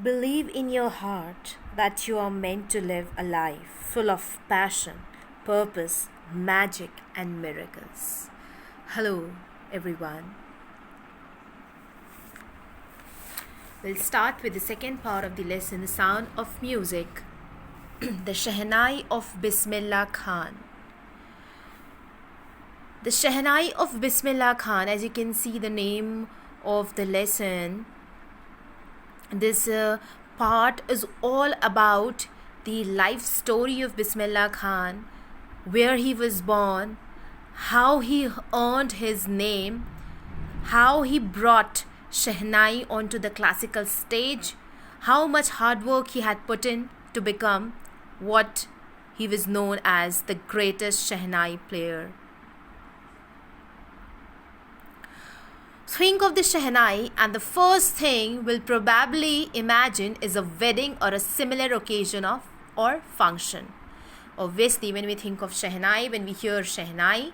Believe in your heart that you are meant to live a life full of passion, purpose, magic, and miracles. Hello, everyone. We'll start with the second part of the lesson, The Sound of Music, the Shehnai of Bismillah Khan. The Shehnai of Bismillah Khan, as you can see the name of the lesson, this part is all about the life story of Bismillah Khan, where he was born, how he earned his name, how he brought Shehnai onto the classical stage, how much hard work he had put in to become what he was known as, the greatest Shehnai player. Think of the Shehnai, and the first thing we'll probably imagine is a wedding or a similar occasion or function. Obviously, when we think of Shehnai, when we hear Shehnai,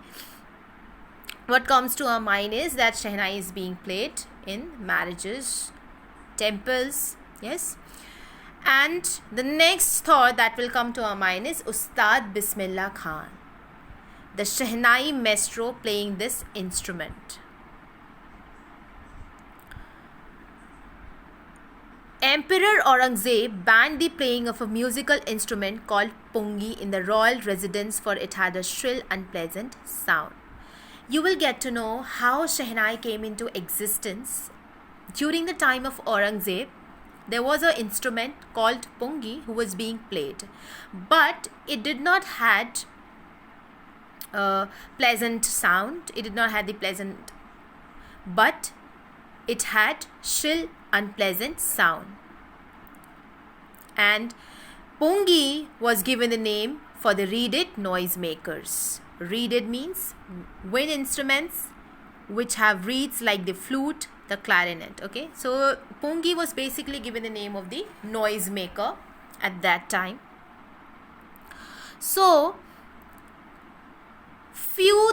what comes to our mind is that Shehnai is being played in marriages, temples, yes. And the next thought that will come to our mind is Ustad Bismillah Khan, the Shehnai maestro playing this instrument. Emperor Aurangzeb banned the playing of a musical instrument called pungi in the royal residence, for it had a shrill, unpleasant sound. You will get to know how Shehnai came into existence. During the time of Aurangzeb, there was an instrument called pungi who was being played, but it did not had a pleasant sound. It did not have the pleasant, but it had shrill, unpleasant sound. And pungi was given the name for the reeded noisemakers. Reeded means wind instruments which have reeds like the flute, the clarinet. Okay, so pungi was basically given the name of the noisemaker at that time. So few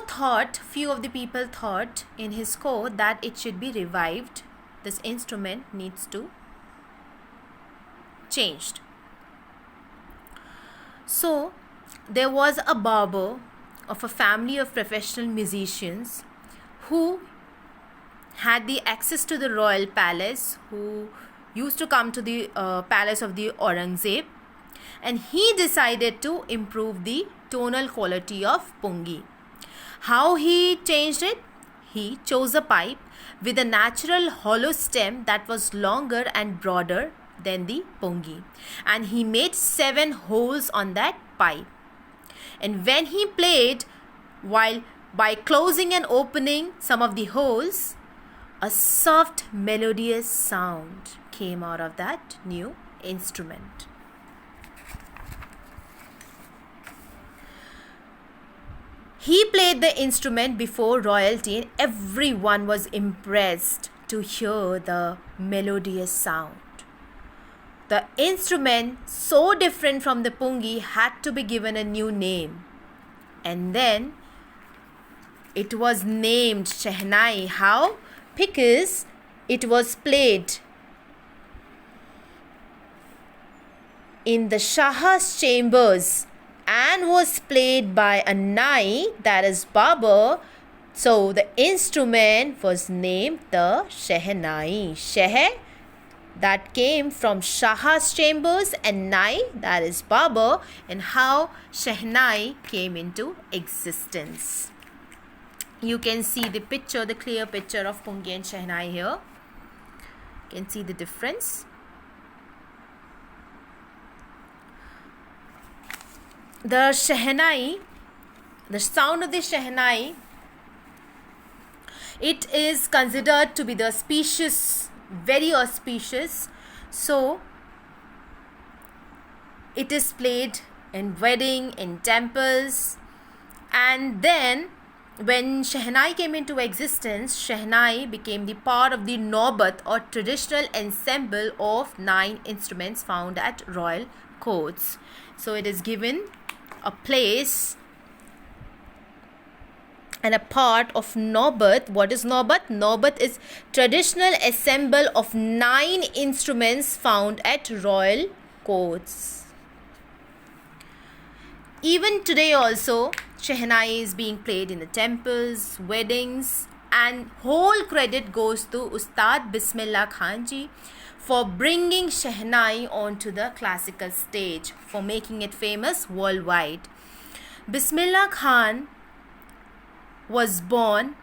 of the people thought in his court that it should be revived. This instrument needs to changed. So there was a barber of a family of professional musicians who had the access to the royal palace, who used to come to the palace of the Aurangzeb, and he decided to improve the tonal quality of pungi. How he changed it? He chose a pipe with a natural hollow stem that was longer and broader than the pungi, and he made 7 holes on that pipe. And when he played, by closing and opening some of the holes, a soft melodious sound came out of that new instrument. He played the instrument before royalty, and everyone was impressed to hear the melodious sound. The instrument, so different from the pungi, had to be given a new name. And then it was named Shehnai. How? Because it was played in the Shah's chambers and was played by a nai, that is barber. So the instrument was named the Shehnai. Sheh, that came from Shah's chambers, and nai, that is barber, and how Shehnai came into existence. You can see the picture, the clear picture of pungi and Shehnai here. You can see the difference. The Shehnai, the sound of the Shehnai, it is considered to be the auspicious, very auspicious. So it is played in wedding, in temples. And then when Shehnai came into existence, Shehnai became the part of the Naubat, or traditional ensemble of 9 instruments found at royal courts. So it is given a place and a part of Naubat. What is Naubat? Naubat is traditional assemble of 9 instruments found at royal courts. Even today also, Shehnai is being played in the temples, weddings, and whole credit goes to Ustad Bismillah Khan ji for bringing Shehnai onto the classical stage, for making it famous worldwide. Bismillah Khan was born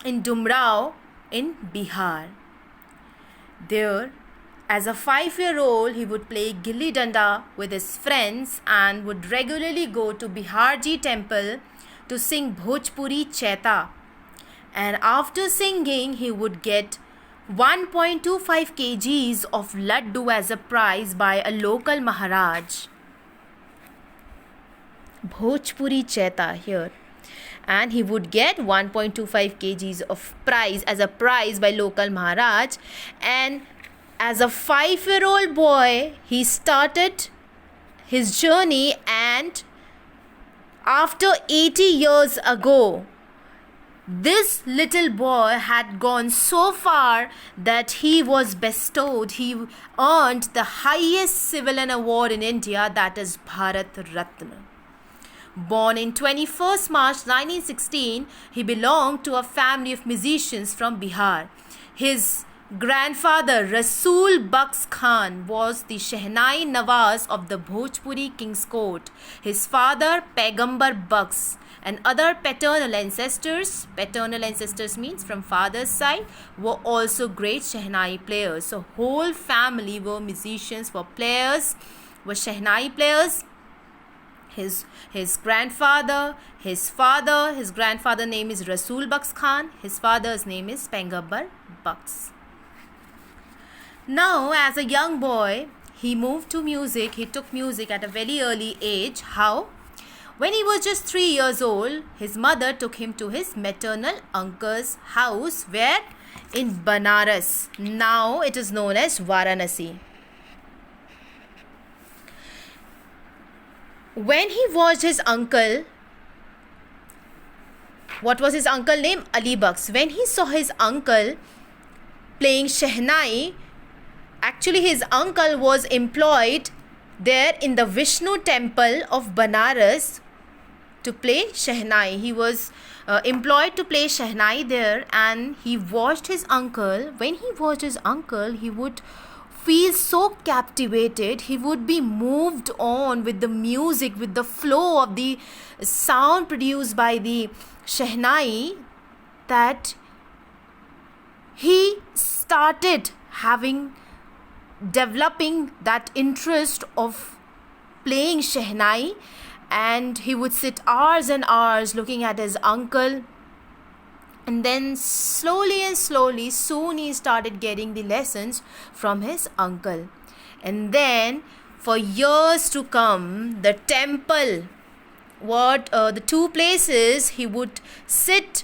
in Dumrao in Bihar. There, as a 5-year-old, he would play gilli danda with his friends and would regularly go to Biharji temple to sing Bhojpuri Chaita. And after singing, he would get 1.25 kgs of laddu as a prize by a local Maharaj. Bhojpuri Chaita here. And he would get 1.25 kgs of prize as a prize by local Maharaj. And as a 5-year-old boy, he started his journey, and after 80 years ago, this little boy had gone so far that he was bestowed, he earned the highest civilian award in India, that is Bharat Ratna. Born in 21st March 1916, he belonged to a family of musicians from Bihar. His grandfather Rasool Bux Khan was the Shehnai Nawaz of the Bhojpuri King's Court. His father Paigambar Bux and other paternal ancestors means from father's side, were also great Shehnai players. So whole family were musicians, were players, were Shehnai players. His grandfather, his grandfather name is Rasool Bux Khan, his father's name is Paigambar Bux. Now, as a young boy, he moved to music. He took music at a very early age. How? When he was just 3 years old, his mother took him to his maternal uncle's house, where? In Banaras. Now it is known as Varanasi. When he watched his uncle, what was his uncle name? Ali Bux. When he saw his uncle playing Shehnai, actually his uncle was employed there in the Vishnu temple of Banaras to play Shehnai. He was employed to play Shehnai there, and he watched his uncle. When he watched his uncle, he would feel so captivated. He would be moved on with the music, with the flow of the sound produced by the Shehnai, that he started developing that interest of playing Shehnai, and he would sit hours and hours looking at his uncle. And then slowly, soon he started getting the lessons from his uncle. And then for years to come, the temple, the two places he would sit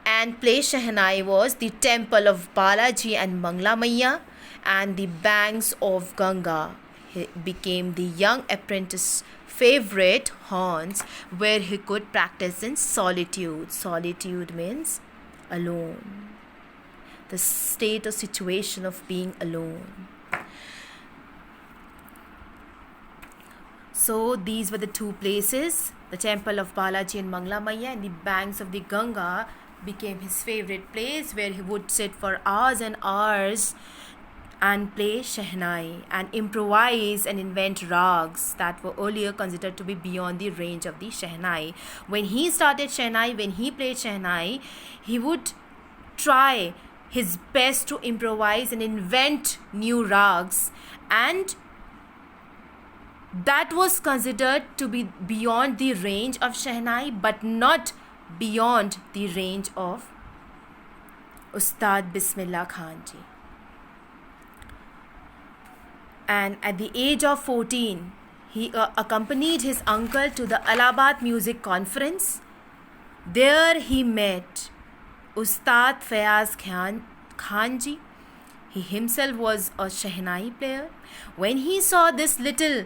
and play Shehnai was the temple of Balaji and Mangla Maiya, and the banks of Ganga. He became the young apprentice favorite haunts where he could practice in solitude. Solitude means alone. The state or situation of being alone. So these were the two places, the temple of Balaji and Mangla Maiya, and the banks of the Ganga became his favorite place, where he would sit for hours and hours and play Shehnai and improvise and invent rags that were earlier considered to be beyond the range of the Shehnai. When he started Shehnai, when he played Shehnai, he would try his best to improvise and invent new rags, and that was considered to be beyond the range of Shehnai, but not beyond the range of Ustad Bismillah Khan ji. And at the age of 14, he accompanied his uncle to the Allahabad Music Conference. There he met Ustad Fayaz Khan ji. He himself was a Shehnai player. When he saw this little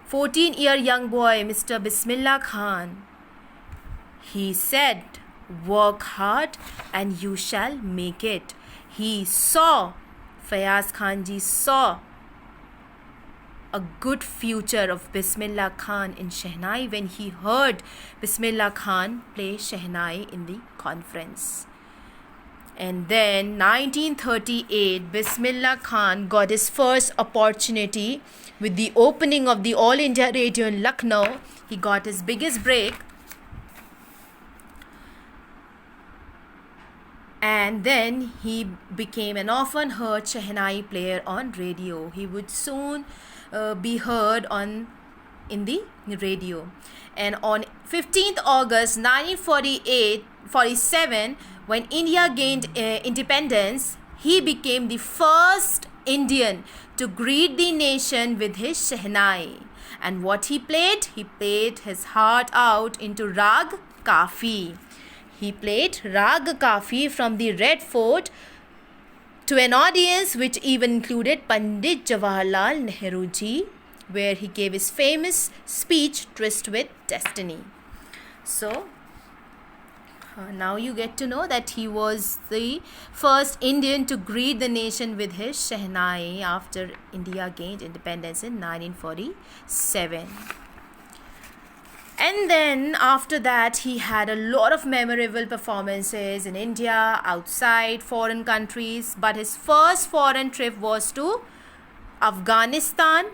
14-year young boy, Mr. Bismillah Khan, He said, work hard and you shall make it. He saw, Fayaz Khan ji saw a good future of Bismillah Khan in Shehnai when he heard Bismillah Khan play Shehnai in the conference. And then 1938, Bismillah Khan got his first opportunity with the opening of the All India Radio in Lucknow. He got his biggest break. And then he became an often heard Shehnai player on radio. He would soon be heard in the radio. And on 15th August 1947, when India gained independence, he became the first Indian to greet the nation with his Shehnai. And what he played? He played his heart out into Rag Kafi. He played Rag Kafi from the Red Fort to an audience which even included Pandit Jawaharlal Nehru ji, where he gave his famous speech, Tryst with Destiny. So, now you get to know that he was the first Indian to greet the nation with his Shehnai after India gained independence in 1947. And then after that, he had a lot of memorable performances in India, outside foreign countries. But his first foreign trip was to Afghanistan,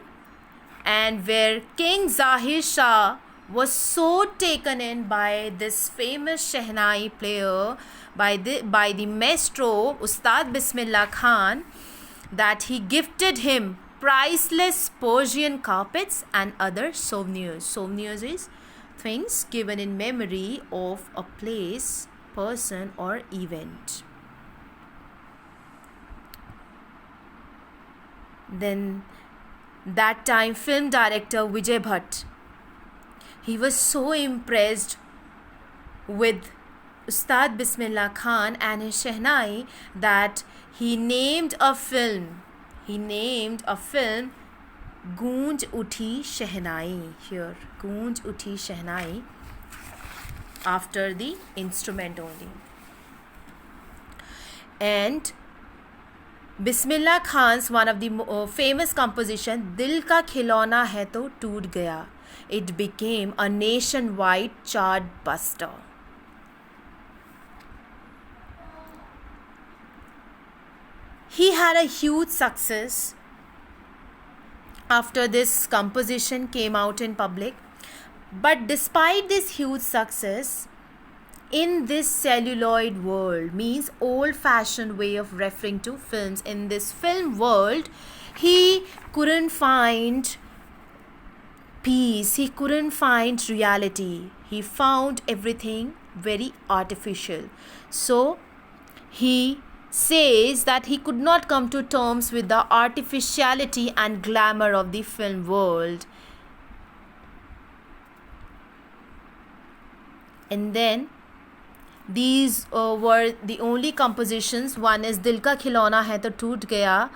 and where King Zahir Shah was so taken in by this famous Shehnai player, by the maestro Ustad Bismillah Khan, that he gifted him priceless Persian carpets and other souvenirs. Souvenirs is things given in memory of a place, person or event. Then that time film director Vijay Bhatt, he was so impressed with Ustad Bismillah Khan and his Shehnai that he named a film Goonj Uthi Shehnai, here Goonj Uthi Shehnai, after the instrument only. And Bismillah Khan's one of the famous composition, Dil Ka Khilona Hai To Toot Gaya, it became a nationwide chart buster. He had a huge success after this composition came out in public. But despite this huge success, in this celluloid world, means old-fashioned way of referring to films, in this film world, he couldn't find peace, he couldn't find reality. He found everything very artificial. So he says that he could not come to terms with the artificiality and glamour of the film world. And then these were the only compositions. One is Dil Ka Khilona Hai To Toot Gaya,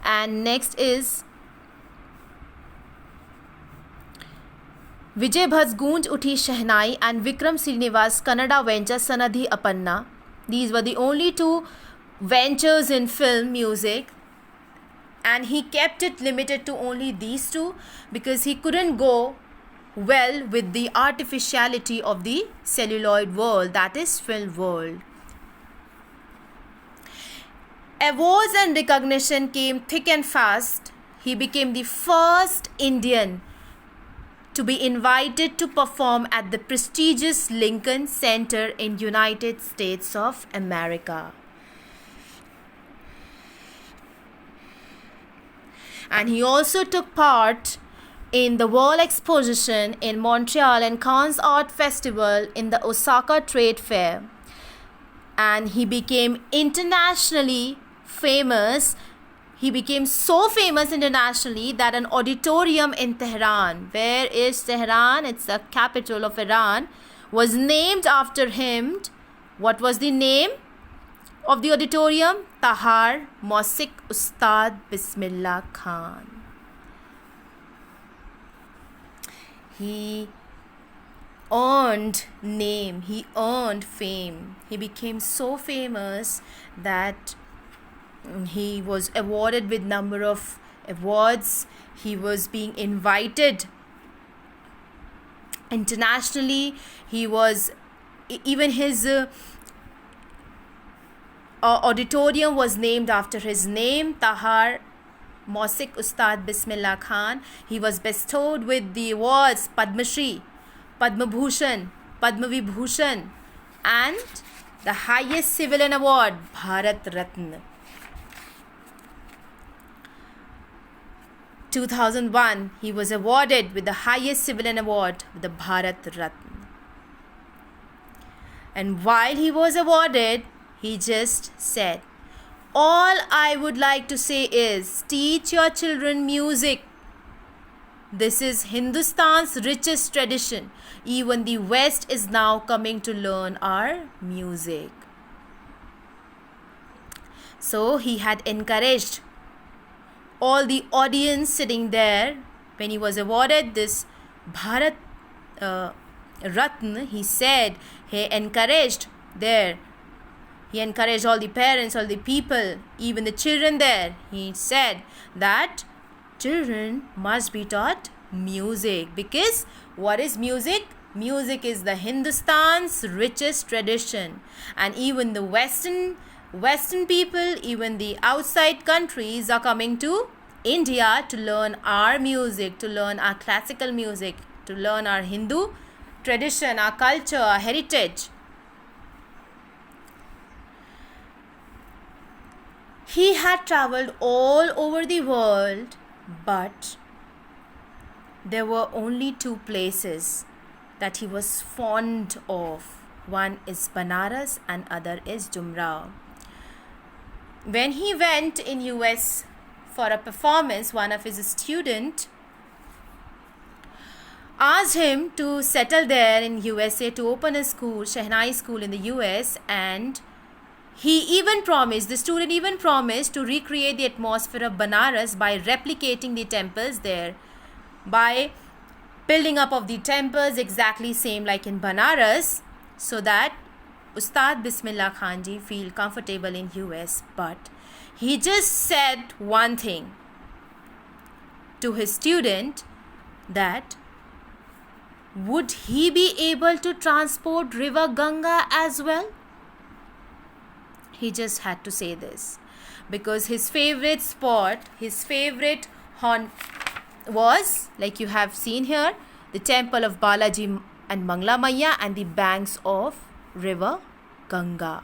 and next is Vijay Bhatt's Goonj Uthi Shehnai and Vikram Srinivas' Kannada venture Sanadhi Apanna. These were the only two ventures in film music, and he kept it limited to only these two because he couldn't go well with the artificiality of the celluloid world, that is film world. Awards and recognition came thick and fast. He became the first Indian to be invited to perform at the prestigious Lincoln Center in United States of America. And he also took part in the World Exposition in Montreal and Cannes Art Festival in the Osaka Trade Fair. And he became internationally famous. He became so famous internationally that an auditorium in Tehran, where is Tehran? It's the capital of Iran, was named after him. What was the name of the auditorium? Tahar Mosik Ustad Bismillah Khan. He earned name, he earned fame. He became so famous that he was awarded with number of awards. He was being invited internationally. He was even his auditorium was named after his name, Tahar Mausik Ustad Bismillah Khan. He was bestowed with the awards Padma Shri, Padma Bhushan, Padma Vibhushan, and the highest civilian award, Bharat Ratna. 2001, he was awarded with the highest civilian award, the Bharat Ratna. And while he was awarded, he just said, "All I would like to say is, teach your children music. This is Hindustan's richest tradition. Even the West is now coming to learn our music." So he had encouraged all the audience sitting there when he was awarded this Bharat Ratna. He said he encouraged all the parents, all the people, even the children there. He said that children must be taught music, because what is music? Music is the Hindustan's richest tradition, and even the Western people, even the outside countries are coming to India to learn our music, to learn our classical music, to learn our Hindu tradition, our culture, our heritage. He had traveled all over the world, but there were only two places that he was fond of. One is Banaras and other is Jumrao. When he went in US for a performance, one of his students asked him to settle there in USA to open a school, Shehnai school in the US, and the student even promised to recreate the atmosphere of Banaras by replicating the temples there, by building up of the temples exactly same like in Banaras, so that Ustad Bismillah Khan ji feel comfortable in US. But he just said one thing to his student, that would he be able to transport river Ganga as well? He just had to say this because his favorite spot, his favorite haunt was, like you have seen here, the temple of Balaji and Mangla Maiya and the banks of river Ganga.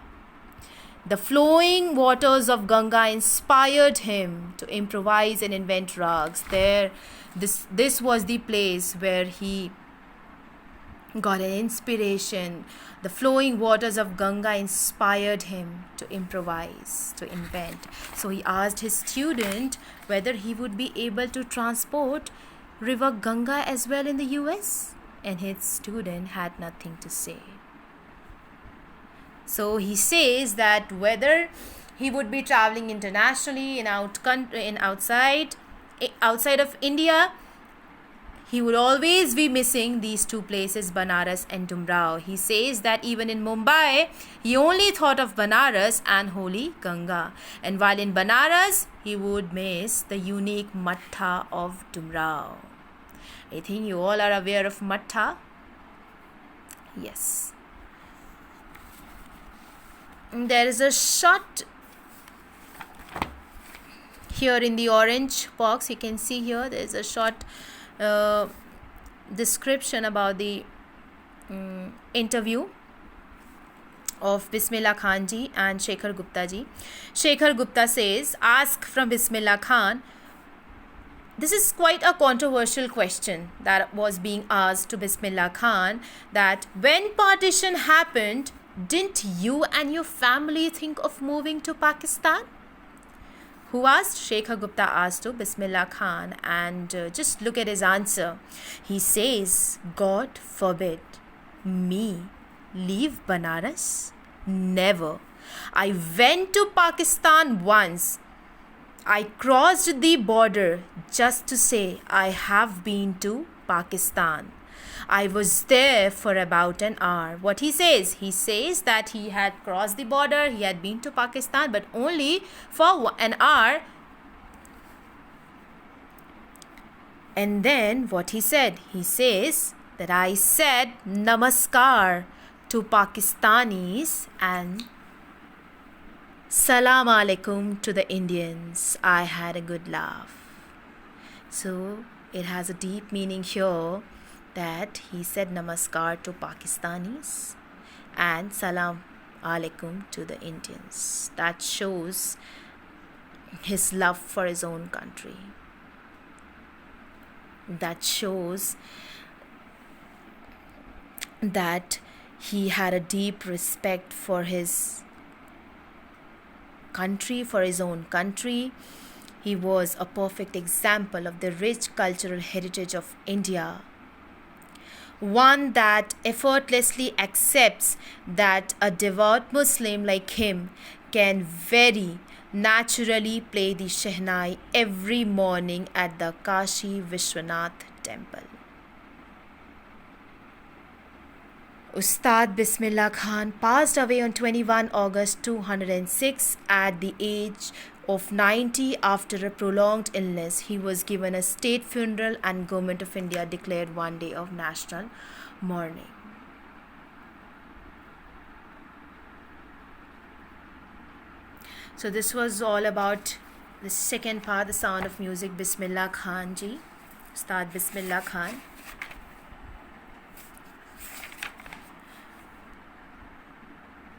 The flowing waters of Ganga inspired him to improvise and invent rags. This was the place where he got an inspiration. The flowing waters of Ganga inspired him to improvise, to invent. So he asked his student whether he would be able to transport river Ganga as well in the US, and his student had nothing to say. So he says that whether he would be traveling internationally outside of India, he would always be missing these two places, Banaras and Jumrao. He says that even in Mumbai, he only thought of Banaras and holy Ganga. And while in Banaras, he would miss the unique Mattha of Jumrao. I think you all are aware of Mattha. Yes. There is a shot here in the orange box. You can see here there is a short description about the interview of Bismillah Khan ji and Shekhar Gupta ji. Shekhar Gupta says, ask from Bismillah Khan. This is quite a controversial question that was being asked to Bismillah Khan, that when partition happened, didn't you and your family think of moving to Pakistan? Who asked? Shekhar Gupta asked to Bismillah Khan, and just look at his answer. He says, God forbid me leave Banaras? Never. I went to Pakistan once. I crossed the border just to say I have been to Pakistan. I was there for about an hour. What he says? He says that he had crossed the border, he had been to Pakistan, but only for an hour. And then what he said? He says that I said namaskar to Pakistanis and salam alaikum to the Indians. I had a good laugh. So it has a deep meaning here that he said namaskar to Pakistanis and salam alaikum to the Indians. That shows his love for his own country. That shows that he had a deep respect for his country, for his own country. He was a perfect example of the rich cultural heritage of India, one that effortlessly accepts that a devout Muslim like him can very naturally play the Shehnai every morning at the Kashi Vishwanath temple. Ustad Bismillah Khan passed away on 21 August 206 at the age of 90 after a prolonged illness. He was given a state funeral and Government of India declared one day of national mourning. So this was all about the second part, The Sound of Music, Bismillah Khan ji, Ustad Bismillah Khan.